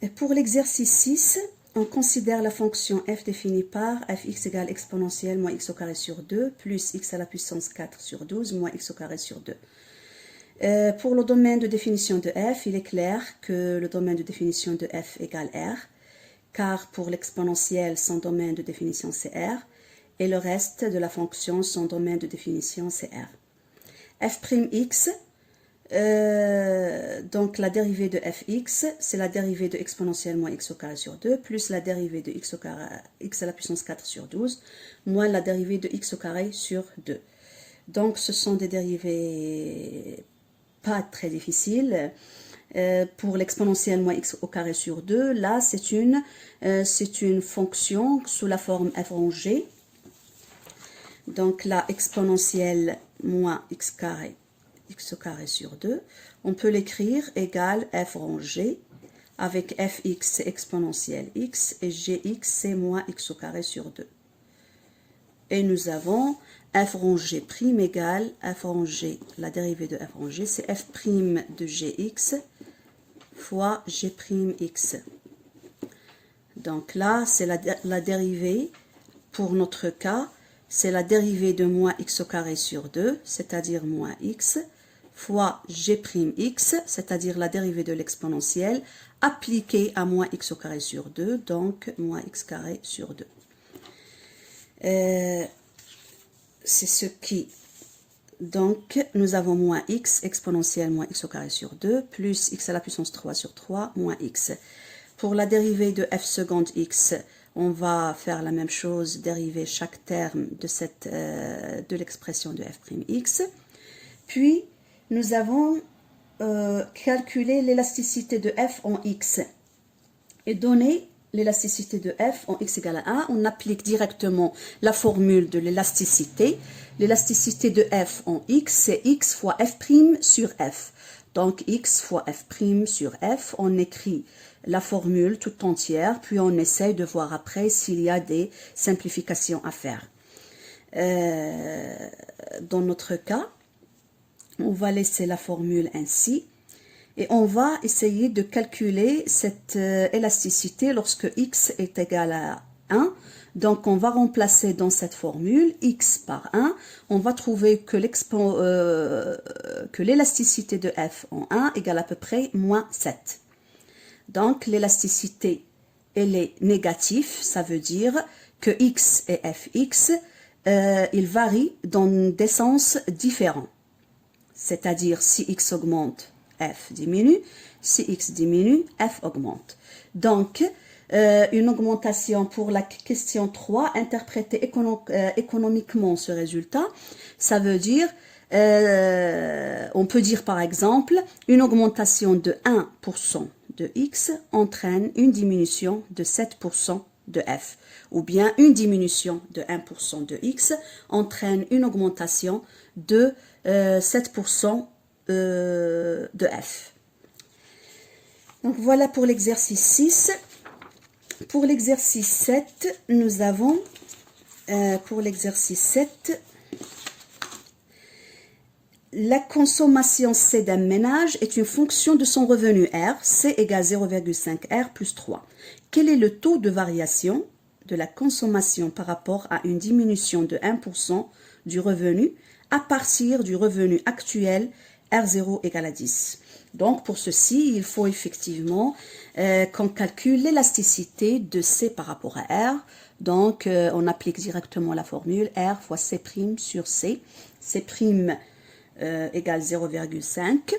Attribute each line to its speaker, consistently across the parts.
Speaker 1: Et pour l'exercice 6, on considère la fonction f définie par fx égale exponentielle moins x au carré sur 2 plus x à la puissance 4 sur 12 moins x au carré sur 2. Pour le domaine de définition de f, il est clair que le domaine de définition de f égale R, car pour l'exponentielle, son domaine de définition c'est R, et le reste de la fonction, son domaine de définition c'est R. F'x, donc la dérivée de fx, c'est la dérivée de exponentielle moins x au carré sur 2, plus la dérivée de x à la puissance 4 sur 12, moins la dérivée de x au carré sur 2. Donc ce sont des dérivés pas très difficiles. Pour l'exponentielle moins x au carré sur 2, là c'est une fonction sous la forme f rond g. Donc la exponentielle moins x au carré sur 2, on peut l'écrire égale f rond g, avec fx c'est exponentielle x et gx c'est moins x au carré sur 2. Et nous avons f rond g prime égale f rond g, la dérivée de f rond g, c'est f prime de gx fois g prime x. Donc là, c'est la dérivée, pour notre cas, c'est la dérivée de moins x au carré sur 2, c'est-à-dire moins x, fois g prime x, c'est-à-dire la dérivée de l'exponentielle, appliquée à moins x au carré sur 2, donc moins x carré sur 2. C'est ce qui... Donc, nous avons moins x exponentielle moins x au carré sur 2, plus x à la puissance 3 sur 3, moins x. Pour la dérivée de f seconde x, on va faire la même chose, dériver chaque terme de l'expression de f prime x. Puis, nous avons calculé l'élasticité de f en x. Et donné l'élasticité de f en x égale à 1, on applique directement la formule de l'élasticité. L'élasticité de f en x, c'est x fois f' sur f. Donc x fois f' sur f, on écrit la formule toute entière, puis on essaye de voir après s'il y a des simplifications à faire. Dans notre cas, on va laisser la formule ainsi. Et on va essayer de calculer cette élasticité lorsque x est égal à 1. Donc, on va remplacer dans cette formule x par 1. On va trouver que l'élasticité de f en 1 égale à peu près moins 7. Donc, l'élasticité, elle est négative. Ça veut dire que x et fx, ils varient dans des sens différents. C'est-à-dire, si x augmente, f diminue, si x diminue, f augmente. Donc, une augmentation pour la question 3, interpréter économiquement ce résultat, ça veut dire, on peut dire par exemple, une augmentation de 1% de x entraîne une diminution de 7% de f, ou bien une diminution de 1% de x entraîne une augmentation de 7% de f. Donc voilà pour l'exercice 6. Pour l'exercice 7, nous avons, la consommation C d'un ménage est une fonction de son revenu R, C égale 0,5 R plus 3. Quel est le taux de variation de la consommation par rapport à une diminution de 1% du revenu à partir du revenu actuel R0 égale à 10. Donc, pour ceci, il faut effectivement qu'on calcule l'élasticité de C par rapport à R. Donc, on applique directement la formule R fois C' sur C. C' égale 0,5.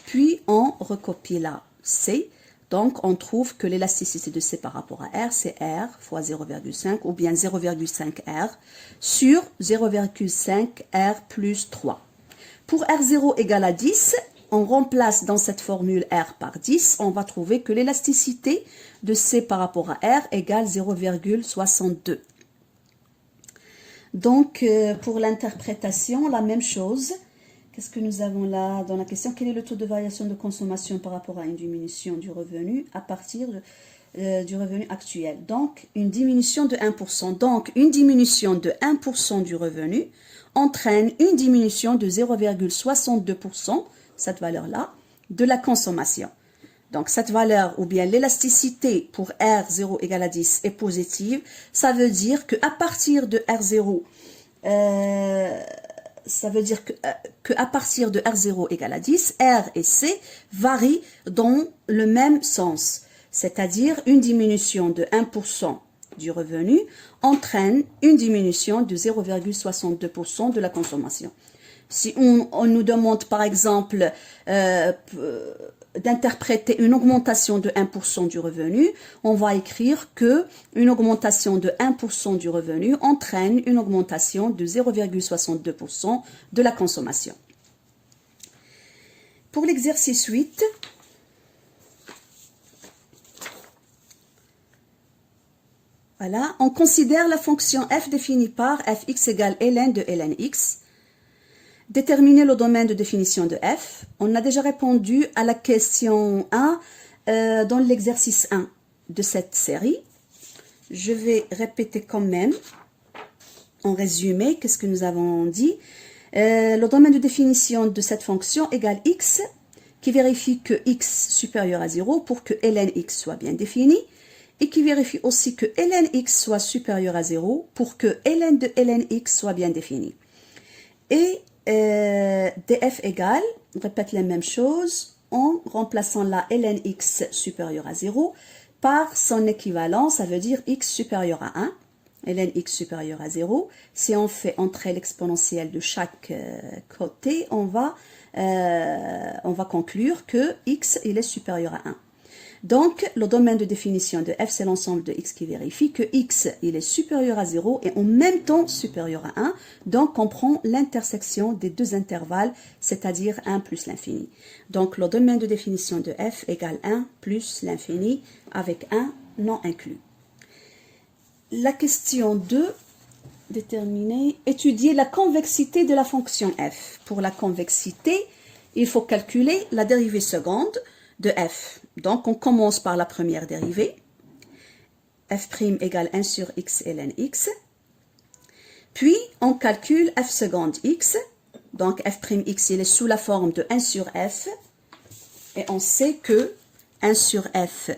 Speaker 1: Puis, on recopie la C. Donc, on trouve que l'élasticité de C par rapport à R, c'est R fois 0,5 ou bien 0,5 R sur 0,5 R plus 3. Pour R0 égale à 10, on remplace dans cette formule R par 10, on va trouver que l'élasticité de C par rapport à R égale 0,62. Donc, pour l'interprétation, la même chose. Qu'est-ce que nous avons là dans la question? Quel est le taux de variation de consommation par rapport à une diminution du revenu à partir du revenu actuel? Donc, une diminution de 1%. Donc, une diminution de 1% du revenu entraîne une diminution de 0,62%, cette valeur-là, de la consommation. Donc, cette valeur, ou bien l'élasticité pour R0 égale à 10 est positive, ça veut dire qu'à partir de R0, ça veut dire que à partir de R0 égale à 10, R et C varient dans le même sens. C'est-à-dire une diminution de 1% du revenu entraîne une diminution de 0,62% de la consommation. Si on nous demande par exemple d'interpréter une augmentation de 1% du revenu, on va écrire que une augmentation de 1% du revenu entraîne une augmentation de 0,62% de la consommation. Pour l'exercice 8, voilà, on considère la fonction f définie par fx égale ln de ln x. Déterminer le domaine de définition de f. On a déjà répondu à la question 1 dans l'exercice 1 de cette série. Je vais répéter quand même, en résumé, qu'est-ce que nous avons dit. Le domaine de définition de cette fonction égale x, qui vérifie que x supérieur à 0 pour que ln x soit bien défini, et qui vérifie aussi que ln x soit supérieur à 0 pour que ln de ln x soit bien défini. Et df égale, on répète la même chose en remplaçant la ln x supérieure à 0 par son équivalent, ça veut dire x supérieur à 1, ln x supérieur à 0. Si on fait entrer l'exponentielle de chaque côté, on va conclure que x il est supérieur à 1. Donc, le domaine de définition de f, c'est l'ensemble de x qui vérifie que x, il est supérieur à 0 et en même temps supérieur à 1. Donc, on prend l'intersection des deux intervalles, c'est-à-dire 1 plus l'infini. Donc, le domaine de définition de f égale 1 plus l'infini avec 1 non inclus. La question 2, déterminer, étudier la convexité de la fonction f. Pour la convexité, il faut calculer la dérivée seconde de f. Donc, on commence par la première dérivée. f' égale 1 sur x ln x. Puis, on calcule f seconde x. Donc, f'x, il est sous la forme de 1 sur f. Et on sait que 1 sur f'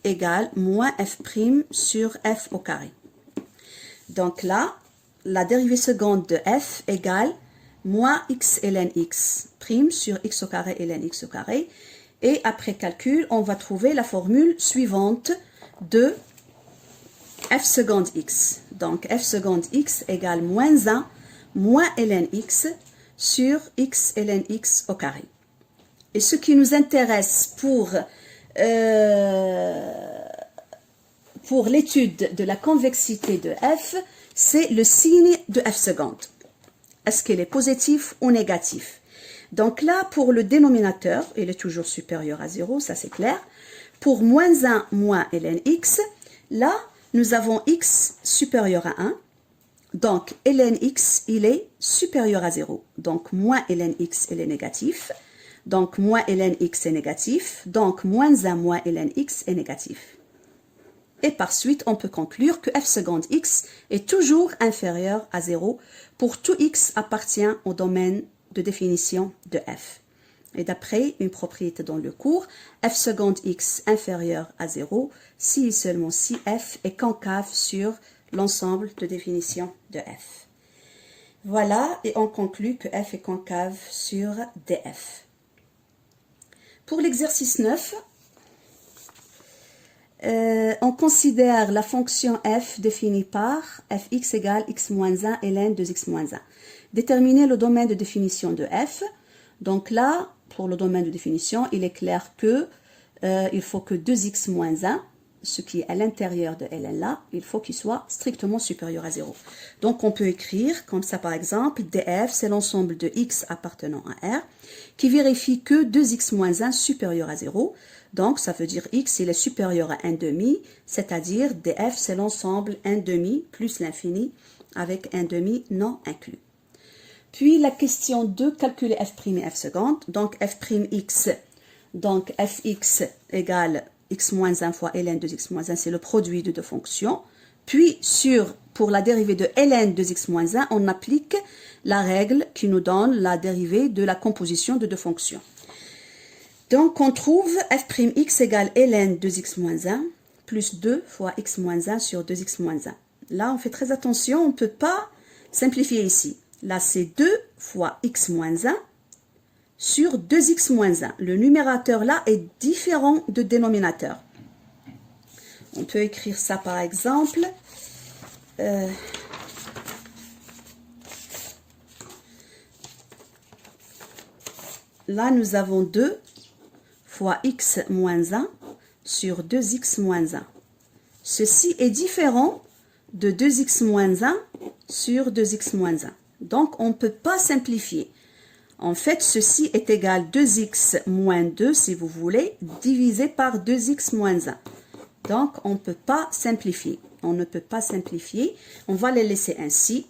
Speaker 1: égale moins f' sur f au carré. Donc là, la dérivée seconde de f égale moins x ln x prime sur x au carré ln x au carré. Et après calcul, on va trouver la formule suivante de f seconde x. Donc, f seconde x égale moins 1 moins ln x sur x ln x au carré. Et ce qui nous intéresse pour l'étude de la convexité de f, c'est le signe de f seconde. Est-ce qu'il est positif ou négatif? Donc là, pour le dénominateur, il est toujours supérieur à 0, ça c'est clair. Pour moins 1 moins ln x, là, nous avons x supérieur à 1. Donc, ln x, il est supérieur à 0. Donc, moins ln x, il est négatif. Donc, moins ln x est négatif. Donc, moins 1 moins ln x est négatif. Et par suite, on peut conclure que f seconde x est toujours inférieur à 0 pour tout x appartient au domaine de définition de f. Et d'après une propriété dans le cours, f seconde x inférieur à 0 si et seulement si f est concave sur l'ensemble de définition de f. Voilà, et on conclut que f est concave sur df. Pour l'exercice 9, on considère la fonction f définie par fx égale x moins 1 ln de x moins 1. Déterminer le domaine de définition de f. Donc là, pour le domaine de définition, il est clair que il faut que 2x moins 1, ce qui est à l'intérieur de ln là, il faut qu'il soit strictement supérieur à 0. Donc on peut écrire comme ça par exemple, df c'est l'ensemble de x appartenant à R, qui vérifie que 2x moins 1 supérieur à 0. Donc ça veut dire x il est supérieur à 1 demi, c'est-à-dire df c'est l'ensemble 1 demi plus l'infini avec 1 demi non inclus. Puis la question 2, calculer f' et f seconde. Donc f'x, donc fx égale x moins 1 fois ln de x moins 1, c'est le produit de deux fonctions. Puis pour la dérivée de ln de x moins 1, on applique la règle qui nous donne la dérivée de la composition de deux fonctions. Donc, on trouve f'x égale ln 2x moins 1 plus 2 fois x moins 1 sur 2x moins 1. Là, on fait très attention, on ne peut pas simplifier ici. Là, c'est 2 fois x moins 1 sur 2x moins 1. Le numérateur là est différent du dénominateur. On peut écrire ça par exemple. Là, nous avons 2 fois x moins 1 sur 2x moins 1. Ceci est différent de 2x moins 1 sur 2x moins 1. Donc, on ne peut pas simplifier. En fait, ceci est égal à 2x moins 2, si vous voulez, divisé par 2x moins 1. Donc, on ne peut pas simplifier. On ne peut pas simplifier. On va les laisser ainsi.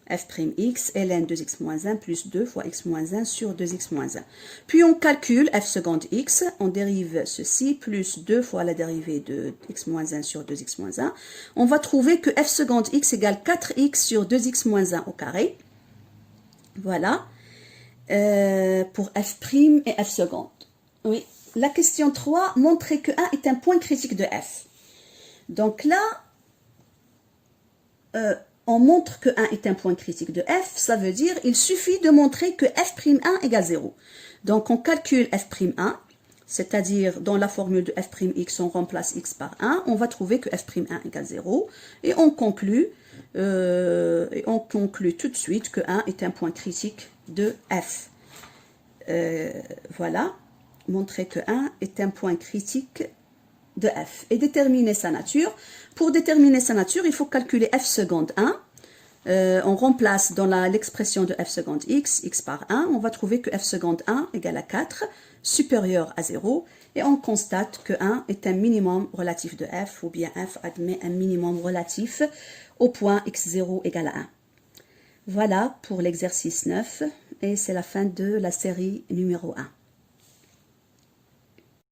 Speaker 1: F'x ln 2x moins 1 plus 2 fois x moins 1 sur 2x moins 1. Puis, on calcule f seconde x. On dérive ceci plus 2 fois la dérivée de x moins 1 sur 2x moins 1. On va trouver que f seconde x égale 4x sur 2x moins 1 au carré. Voilà. Pour f' et f seconde. Oui. La question 3, montrer que 1 est un point critique de f. Donc là, on montre que 1 est un point critique de f, ça veut dire il suffit de montrer que f'I égale 0. Donc on calcule f'I, c'est-à-dire dans la formule de f'x, on remplace x par 1, on va trouver que f'I égale 0, et on conclut tout de suite que 1 est un point critique de f. Voilà, montrer que 1 est un point critique de f et déterminer sa nature. Pour déterminer sa nature, il faut calculer f seconde 1. On remplace dans l'expression de f seconde x par 1. On va trouver que f seconde 1 égale à 4, supérieur à 0. Et on constate que 1 est un minimum relatif de f, ou bien f admet un minimum relatif au point x0 égale à 1. Voilà pour l'exercice 9. Et c'est la fin de la série numéro 1.